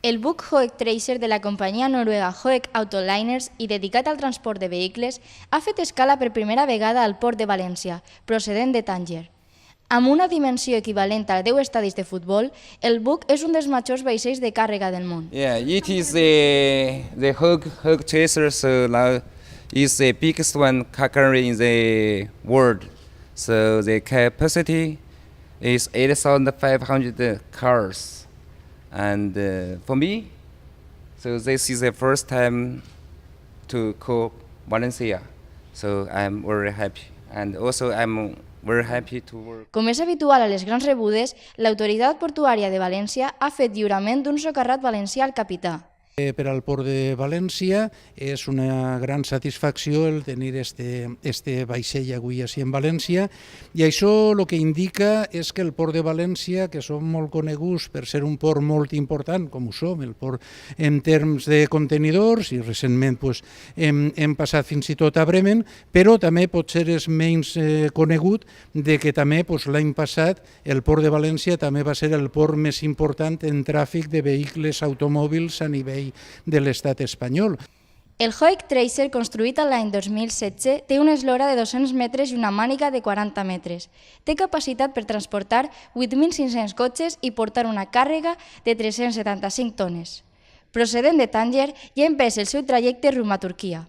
El buc Hoek Tracer de la companyia noruega Hoek Autoliners i dedicat al transport de vehicles ha fet escala per primera vegada al port de València, procedent de Tànger. Amb una dimensió equivalent a 10 estadis de futbol, el buc és un dels majors vaixells de càrrega del món. Yeah, it is the Hoek Tracer, so now is the biggest one car carrier in the world. So the capacity is 8,500 cars. And for me, so this is the first time to call Valencia. So I'm very happy. And also I'm very happy to work. Com és habitual a les grans rebudes, l'Autoritat Portuària de València ha fet lliurament d'un socarrat valencià al capità. Per al Port de València és una gran satisfacció el tenir este vaixell avui així en València, i això el que indica és que el Port de València, que som molt coneguts per ser un port molt important, com ho som, el port en termes de contenidors, i recentment hem passat fins i tot a Bremen, però també potser és menys conegut de que també l'any passat el Port de València també va ser el port més important en tràfic de vehicles automòbils a nivell de l'estat espanyol. El Hoek Tracer, construït l'any 2016, té una eslora de 200 metres i una màniga de 40 metres. Té capacitat per transportar 8.500 cotxes i portar una càrrega de 375 tones. Procedent de Tànger, ja ha empès el seu trajecte rumb a Turquia.